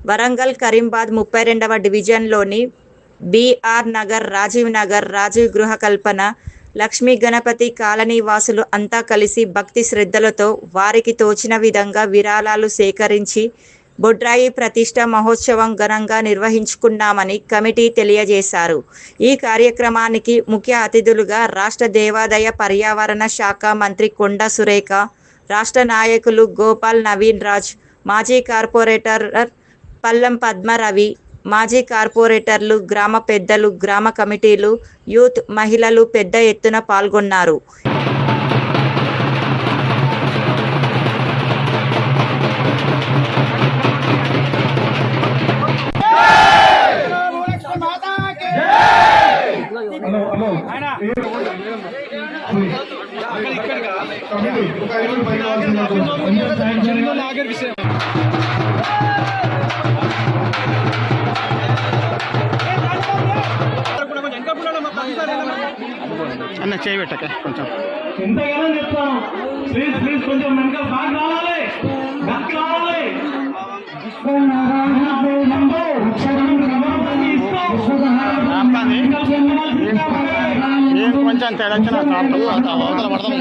వరంగల్ కరీంబాద్ 32వ డివిజన్లోని బీఆర్ నగర్, రాజీవ్ నగర్, రాజీవ్ గృహ కల్పన, లక్ష్మీ గణపతి కాలనీ వాసులు అంతా కలిసి భక్తి శ్రద్ధలతో వారికి తోచిన విధంగా విరాళాలు సేకరించి బొడ్రాయి ప్రతిష్ట మహోత్సవం ఘనంగా నిర్వహించుకున్నామని కమిటీ తెలియజేశారు. ఈ కార్యక్రమానికి ముఖ్య అతిథులుగా రాష్ట్ర దేవాదాయ పర్యావరణ శాఖ మంత్రి కొండ సురేఖ, రాష్ట్ర నాయకులు గోపాల్ నవీన్ రాజ్, మాజీ కార్పొరేటర్ పల్లం పద్మరవి, మాజీ కార్పొరేటర్లు, గ్రామ పెద్దలు, గ్రామ కమిటీలు, యూత్, మహిళలు పెద్ద ఎత్తున పాల్గొన్నారు. అన్న చేయబెట్టక కొంచెం ఎంతగానో చెప్తాను. ప్లీజ్ ప్లీజ్ కొంచెం వెనక బాగా రావాలి, కొంచెం తేడా అవతల పడతాం.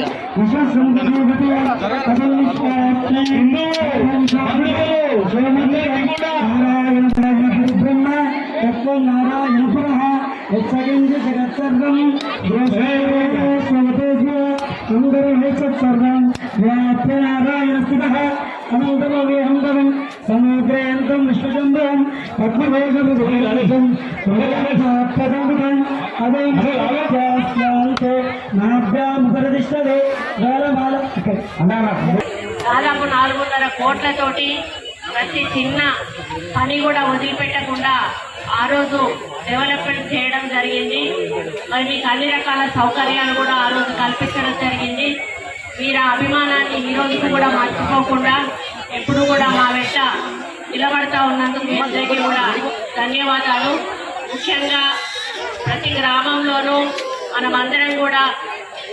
సముద్రయంతం విశ్వచంద్రం పద్మభోజం దాదాపు 4.5 కోట్లతోటి ప్రతి చిన్న పని కూడా వదిలిపెట్టకుండా ఆ రోజు డెవలప్మెంట్ చేయడం జరిగింది. మరి మీకు అన్ని రకాల సౌకర్యాలు కూడా ఆ రోజు కల్పించడం జరిగింది. మీరు అభిమానాన్ని ఈ రోజు కూడా మర్చిపోకుండా ఎప్పుడు కూడా మా వెంట నిలబడతా ఉన్నందుకు మీ అందరికీ కూడా ధన్యవాదాలు. ముఖ్యంగా ప్రతి గ్రామంలోనూ మనమందరం కూడా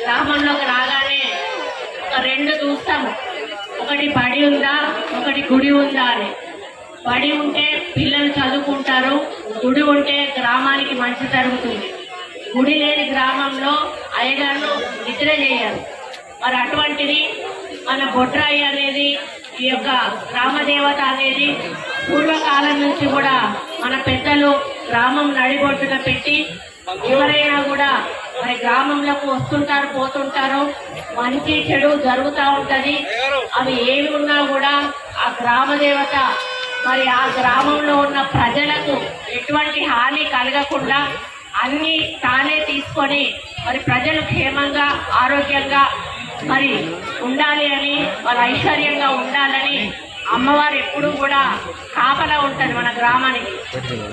గ్రామంలోకి రాగానే ఒక 2 చూస్తాము. ఒకటి బడి ఉందా, ఒకటి గుడి ఉందా అని. బడి ఉంటే పిల్లలు చదువుకుంటారు, గుడి ఉంటే గ్రామానికి మంచి జరుగుతుంది. గుడి లేని గ్రామంలో అయ్యగారు నిద్ర చేయరు. మరి అటువంటిది మన బొడ్రాయి అనేది, ఈ యొక్క గ్రామదేవత అనేది పూర్వకాలం నుంచి కూడా మన పెద్దలు గ్రామం నడిబొట్టుగా పెట్టి ఎవరైనా కూడా మరి గ్రామంలోకి వస్తుంటారు, పోతుంటారు, మంచి చెడు జరుగుతూ ఉంటది. అవి ఏమి ఉన్నా కూడా ఆ గ్రామదేవత మరి ఆ గ్రామంలో ఉన్న ప్రజలకు ఎటువంటి హాని కలగకుండా అన్ని తానే తీసుకొని మరి ప్రజలు క్షేమంగా, ఆరోగ్యంగా మరి ఉండాలి అని, వాళ్ళ ఐశ్వర్యంగా ఉండాలని అమ్మవారు ఎప్పుడూ కూడా కాపలా ఉంటుంది మన గ్రామానికి.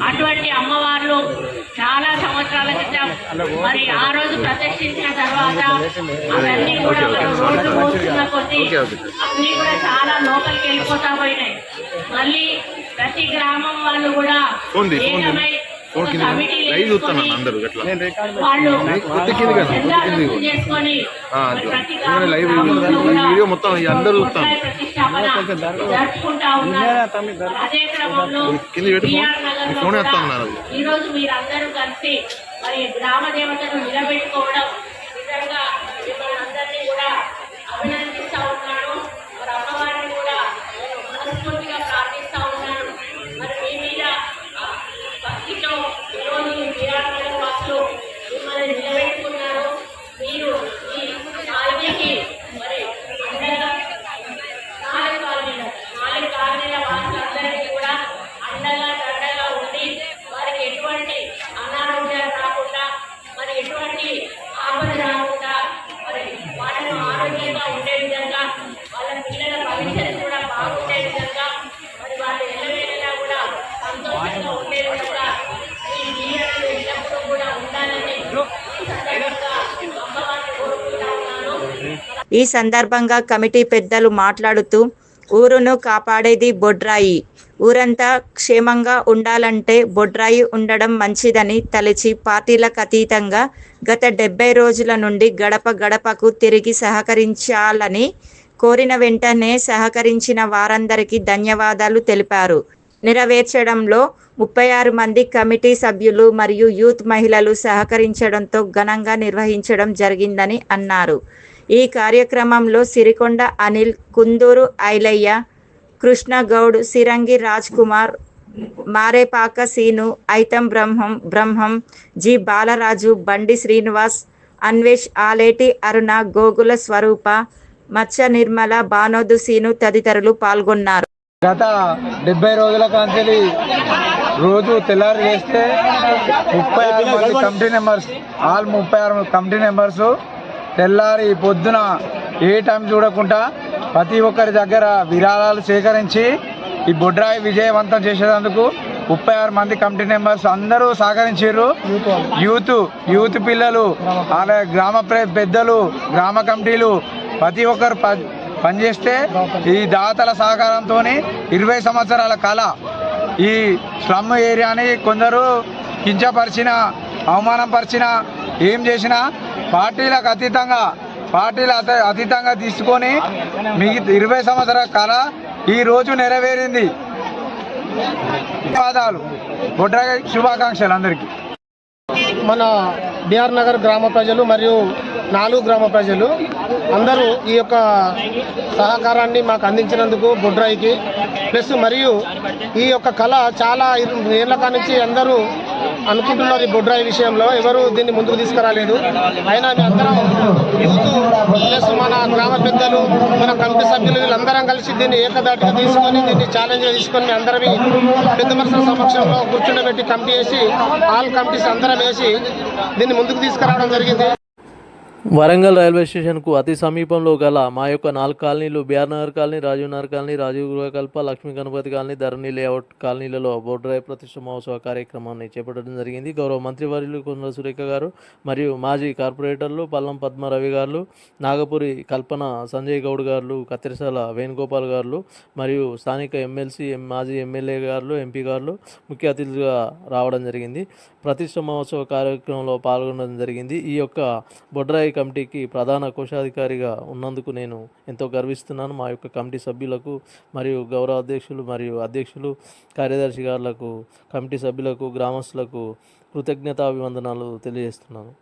అటువంటి అమ్మవార్లు చాలా సంవత్సరాల క్రితం మరి ఆ రోజు ప్రదర్శించిన తర్వాత అవన్నీ కూడా రోడ్లు పోస్తున్న కొద్దీ అన్నీ కూడా చాలా లోపలికి వెళ్ళిపోతా పోయినాయి. మళ్ళీ ప్రతి గ్రామం వాళ్ళు కూడా ఏకమై కమిటీ వాళ్ళు చేసుకొని జరుపుకుంటా ఉన్నారు. అదే క్రమంలో ఈ రోజు మీరందరూ కలిసి మరి గ్రామ దేవతను నిలబెట్టుకోవడం నిజంగా మిమ్మల్ని అందరినీ కూడా అభినందిస్తా ఉన్నాను. మరి అమ్మవారిని కూడా మనస్ఫూర్తిగా ప్రార్థిస్తా ఉన్నాను. మరి మీ మీద భక్తితో ఈరోజు విరాటనగర్ వాసులు మిమ్మల్ని నిలబెట్టుకున్నారు. మీరు ఈ కాలనీకి మరి అండగా 4 కాలనీల వాసులందరికీ కూడా అండగా దండగా ఉండి వారికి ఎటువంటి అనారోగ్యాలు రాకుండా, మరి ఎటువంటి ఆపద రాకుండా, మరి వాళ్ళను ఆరోగ్యంగా ఉండే విధంగా, వాళ్ళ పిల్లల భవిష్యత్తు కూడా బాగుండే విధంగా, మరి వాళ్ళు ఎల్లవేళలా కూడా సంతోషంగా ఉండే విధంగా ఈ దీవెనలు ఎల్లప్పుడూ కూడా ఉండాలని అమ్మవారిని కోరుకుంటా ఉన్నాను. ఈ సందర్భంగా కమిటీ పెద్దలు మాట్లాడుతూ, ఊరును కాపాడేది బొడ్రాయి, ఊరంతా క్షేమంగా ఉండాలంటే బొడ్రాయి ఉండడం మంచిదని తలచి పార్టీలకు అతీతంగా గత 70 రోజుల నుండి గడప గడపకు తిరిగి సహకరించాలని కోరిన వెంటనే సహకరించిన వారందరికీ ధన్యవాదాలు తెలిపారు. నెరవేర్చడంలో 36 మంది కమిటీ సభ్యులు మరియు యూత్ మహిళలు సహకరించడంతో ఘనంగా నిర్వహించడం జరిగిందని అన్నారు. ఈ కార్యక్రమంలో సిరికొండ అనిల్, కుందూరు ఐలయ్య, కృష్ణగౌడ్, సిరంగి రాజ్ కుమార్, మారేపాక సీను, ఐతం బ్రహ్మం, జి బాలరాజు, బండి శ్రీనివాస్, అన్వేష్, ఆలేటి అరుణ, గోగుల స్వరూప, మత్స్య నిర్మల, బానోదు సీను తదితరులు పాల్గొన్నారు. గత 70 రోజుల కాంచెలి రోజు తెల్లారి చేస్తే 36 మంది committee members, all 36 committee members తెల్లారి పొద్దున ఏ టైం చూడకుండా ప్రతి ఒక్కరి దగ్గర విరాళాలు సేకరించి ఈ బొడ్రాయి విజయవంతం చేసేందుకు 36 మంది కమిటీ మెంబర్స్ అందరూ సహకరించారు. యూత్ పిల్లలు, అలాగే గ్రామ పెద్దలు, గ్రామ కమిటీలు ప్రతి ఒక్కరు పనిచేస్తే ఈ దాతల సహకారంతో 20 సంవత్సరాల కళ ఈ స్లమ్ ఏరియాని కొందరు కించపరిచిన, అవమానపరిచిన, ఏం చేసినా పార్టీలకు అతీతంగా తీసుకొని మిగతా 20 సంవత్సరాల కళ ఈ రోజు నెరవేరింది. ధన్యవాదాలు. బొడ్రాయి శుభాకాంక్షలు అందరికీ. మన బిఆర్ నగర్ గ్రామ ప్రజలు మరియు 4 గ్రామ ప్రజలు అందరూ ఈ యొక్క సహకారాన్ని మాకు అందించినందుకు బొడ్రాయికి ప్లస్ మరియు ఈ యొక్క కళ చాలా ఏళ్ల నుంచి అందరూ అనుకుంటున్నారు. ఈ బొడ్రాయి విషయంలో ఎవరు దీన్ని ముందుకు తీసుకురాలేదు. అయినా మీ అందరం యూత్ ప్లస్ మన గ్రామ పెద్దలు, మన కమిటీ సభ్యులు వీళ్ళందరం కలిసి దీన్ని ఏకదాటిగా తీసుకొని దీన్ని ఛాలెంజ్గా తీసుకొని అందరం పెద్ద మనుషుల సమక్షంలో కూర్చుండబెట్టి కమిటీ వేసి ఆల్ కమిటీస్ అందరం వేసి దీన్ని ముందుకు తీసుకురావడం జరిగింది. వరంగల్ రైల్వే స్టేషన్కు అతి సమీపంలో గల మా యొక్క 4 కాలనీలు BR Nagar colony, Rajiv Nagar colony, Rajiv Gruhakalpa, Lakshmi Ganapathi colony, Dharani layout కాలనీలలో బొడ్రాయి ప్రతిష్ఠ మహోత్సవ కార్యక్రమాన్ని చేపట్టడం జరిగింది. గౌరవ మంత్రివర్యులు కొండల సురేఖ గారు మరియు మాజీ కార్పొరేటర్లు పల్లం పద్మారవి గారు, నాగపురి కల్పన సంజయ్ గౌడ్ గారు, కత్తిరిసాల వేణుగోపాల్ గారు మరియు స్థానిక ఎమ్మెల్సీ, మాజీ ఎమ్మెల్యే గారు, ఎంపీ గారు ముఖ్య అతిథులుగా రావడం జరిగింది. ప్రతిష్ఠ మహోత్సవ కార్యక్రమంలో పాల్గొనడం జరిగింది. ఈ యొక్క బొడ్రాయి కమిటీకి ప్రధాన కోశాధికారిగా ఉన్నందుకు నేను ఎంతో గర్విస్తున్నాను. మా యొక్క కమిటీ సభ్యులకు మరియు గౌరవ అధ్యక్షులు మరియు అధ్యక్షులు, కార్యదర్శి గారులకు, కమిటీ సభ్యులకు, గ్రామస్తులకు కృతజ్ఞతాభివందనాలు తెలియజేస్తున్నాను.